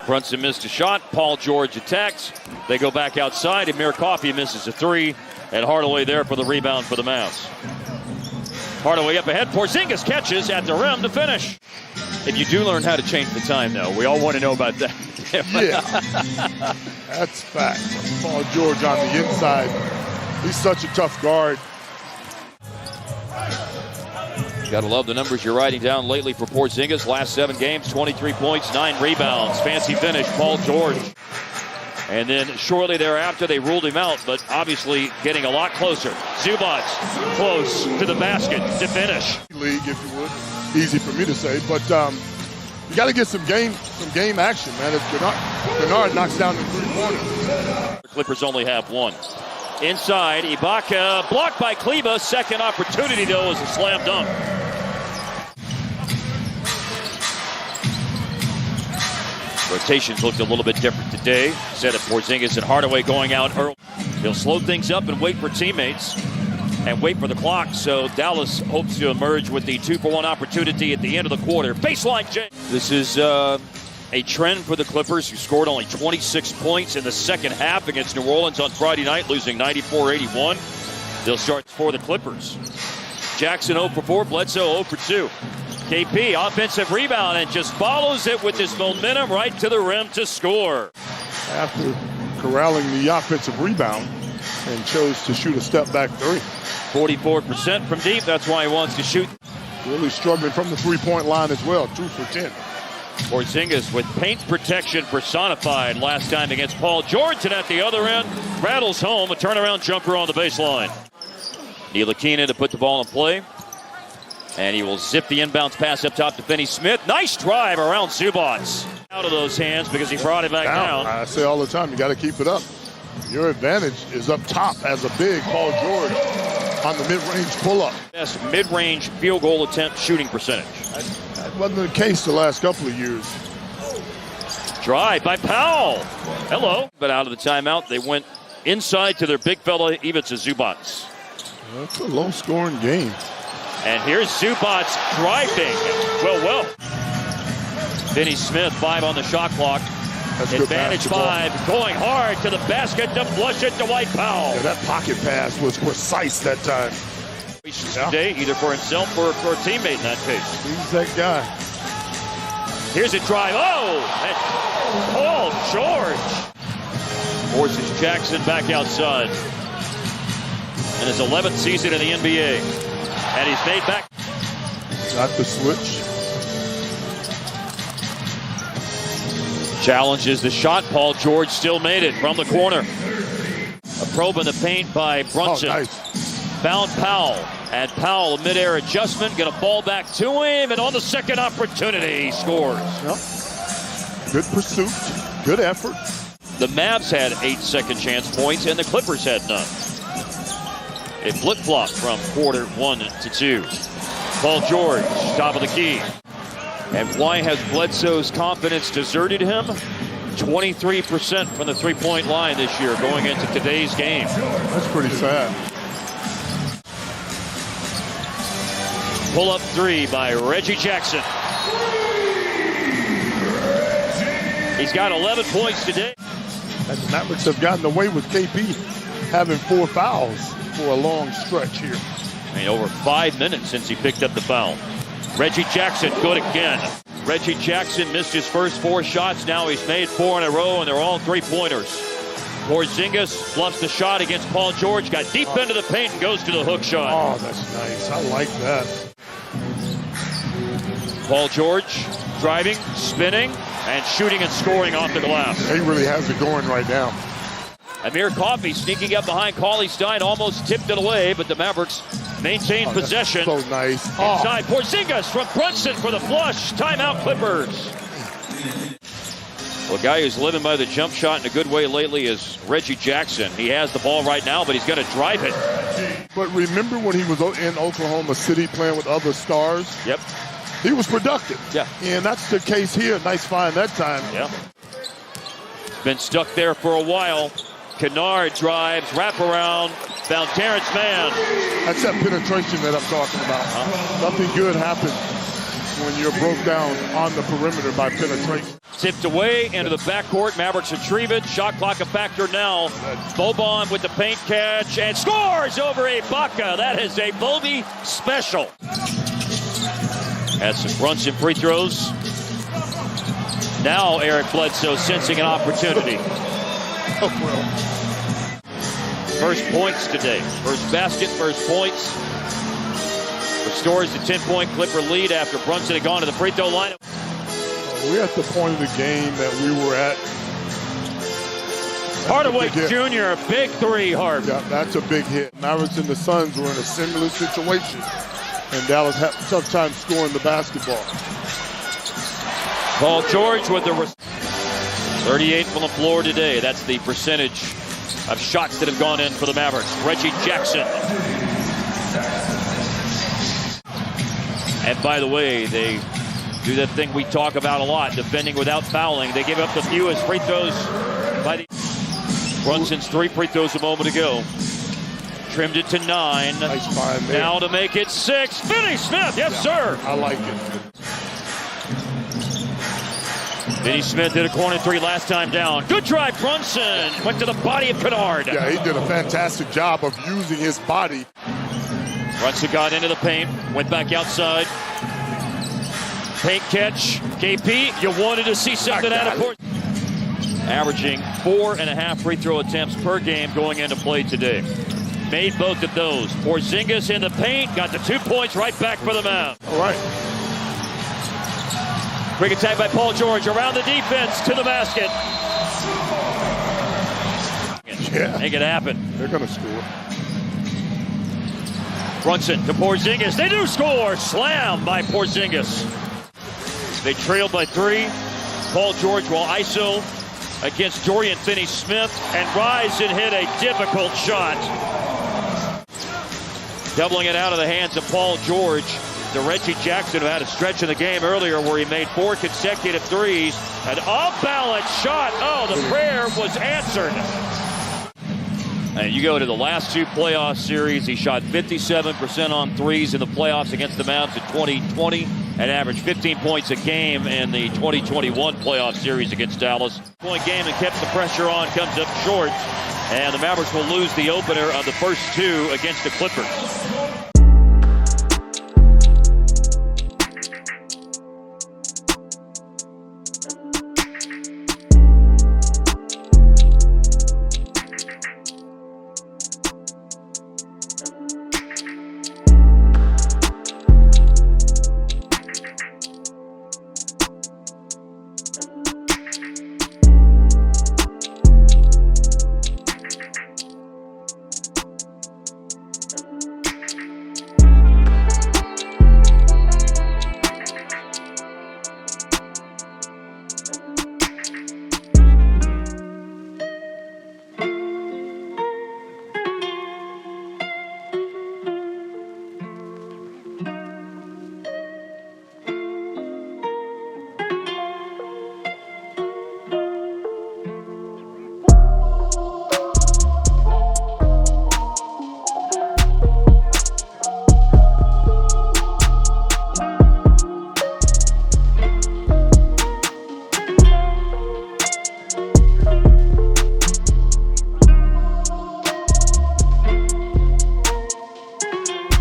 Brunson missed a shot. Paul George attacks. They go back outside. Amir Coffey misses a three. And Hardaway there for the rebound for the Mavs. Hardaway up ahead. Porzingis catches at the rim to finish. If you do learn how to change the time, though, we all want to know about that. Yeah, that's fact. Paul George on the inside. He's such a tough guard. Got to love the numbers you're writing down lately for Porzingis. Last 7 games, 23 points, 9 rebounds. Fancy finish, Paul George. And then shortly thereafter, they ruled him out, but obviously getting a lot closer. Zubac close to the basket to finish. League, if you would. Easy for me to say, but you got to get some game action, man. If Bernard knocks down the three-pointer. The Clippers only have one. Inside, Ibaka blocked by Kleba. Second opportunity, though, is a slam dunk. Rotations looked a little bit different today. Said it Porzingis and Hardaway going out early. He'll slow things up and wait for teammates and wait for the clock. So Dallas hopes to emerge with the 2-for-1 opportunity at the end of the quarter. Baseline J. This is a trend for the Clippers, who scored only 26 points in the second half against New Orleans on Friday night, losing 94-81. They'll start for the Clippers. Jackson 0 for 4, Bledsoe 0 for 2. KP, offensive rebound, and just follows it with this momentum right to the rim to score. After corralling the offensive rebound and chose to shoot a step-back three. 44% from deep, that's why he wants to shoot. Really struggling from the three-point line as well, 2 for 10. Porzingis with paint protection personified last time against Paul George, and at the other end, rattles home a turnaround jumper on the baseline. Ntilikina to put the ball in play. And he will zip the inbounds pass up top to Finney-Smith. Nice drive around Zubac. Out of those hands because he brought it back down. I say all the time, you got to keep it up. Your advantage is up top as a big Paul George on the mid-range pull-up. Best mid-range field goal attempt shooting percentage. That wasn't the case the last couple of years. Drive by Powell. Hello. But out of the timeout, they went inside to their big fella, Ivica Zubac. That's a low-scoring game. And here's Zubac driving. Well. Finney-Smith, 5 on the shot clock. That's advantage 5, going hard to the basket to flush it to Dwight Powell. Yeah, that pocket pass was precise that time. Today, either for himself or for a teammate in that case. He's that guy. Here's a drive. Oh! And Paul George forces Jackson back outside. In his 11th season in the NBA. And he's made back. Got the switch. Challenges the shot. Paul George still made it from the corner. A probe in the paint by Brunson. Oh, nice. Found Powell. And Powell, a mid-air adjustment, going to fall back to him. And on the second opportunity, he scores. Yep. Good pursuit. Good effort. The Mavs had 8 second chance points, and the Clippers had none. It flip-flopped from quarter 1 to 2. Paul George, top of the key. And why has Bledsoe's confidence deserted him? 23% from the three-point line this year going into today's game. That's pretty sad. Pull-up 3 by Reggie Jackson. He's got 11 points today. And the Mavericks have gotten away with KP having 4 fouls for a long stretch here. I mean, over 5 minutes since he picked up the foul. Reggie Jackson, good again. Reggie Jackson missed his first 4 shots. Now he's made 4 in a row, and they're all three-pointers. Porzingis bluffs the shot against Paul George. Got deep into the paint and goes to the hook shot. Oh, that's nice. I like that. Paul George driving, spinning, and shooting and scoring off the glass. He really has it going right now. Amir Coffey sneaking up behind Cauley-Stein, almost tipped it away, but the Mavericks maintain possession. So nice. Inside, Porzingis from Brunson for the flush. Timeout, Clippers. Well, a guy who's living by the jump shot in a good way lately is Reggie Jackson. He has the ball right now, but he's going to drive it. But remember when he was in Oklahoma City playing with other stars? Yep. He was productive. Yeah. And that's the case here. Nice find that time. Yeah. Been stuck there for a while. Kennard drives, wraparound, found Terrence Mann. That's that penetration that I'm talking about. Nothing good happens when you're broke down on the perimeter by penetration. Tipped away into the backcourt. Mavericks retrieve it. Shot clock a factor now. Boban with the paint catch and scores over Ibaka. That is a Bobby special. Has some Brunson free throws. Now Eric Bledsoe sensing an opportunity. First points today. First basket, first points. Restores the 10-point Clipper lead after Brunson had gone to the free throw line. We're at the point of the game that we were at. Hardaway Jr., a big three, Hart. Yeah, that's a big hit. Mavericks and the Suns were in a similar situation, and Dallas had a tough time scoring the basketball. Paul George with the 38 from the floor today. That's the percentage of shots that have gone in for the Mavericks. Reggie Jackson. And by the way, they do that thing we talk about a lot, defending without fouling. They give up the fewest free throws by the Brunson's 3 free throws a moment ago. Trimmed it to 9. Nice find there. Now to make it 6. Finney Smith, yes, sir. I like it. Finney Smith hit a corner 3 last time down. Good try, Brunson. Went to the body of Kennard. Yeah, he did a fantastic job of using his body. Brunson got into the paint, went back outside. Paint catch. KP, you wanted to see something out of court. Averaging 4.5 free throw attempts per game going into play today. Made both of those. Porzingis in the paint, got the 2 points right back for the Mavs. All right. Quick attack by Paul George around the defense to the basket. Yeah. Make it happen. They're going to score. Brunson to Porzingis. They do score. Slam by Porzingis. They trailed by 3. Paul George will ISO against Dorian Finney-Smith and rise and hit a difficult shot. Doubling it out of the hands of Paul George to Reggie Jackson, who had a stretch in the game earlier where he made 4 consecutive threes. An off-balance shot. Oh, the prayer was answered. And you go to the last 2 playoff series. He shot 57% on threes in the playoffs against the Mavs in 2020 and averaged 15 points a game in the 2021 playoff series against Dallas. Point game and kept the pressure on, comes up short. And the Mavericks will lose the opener of the first 2 against the Clippers.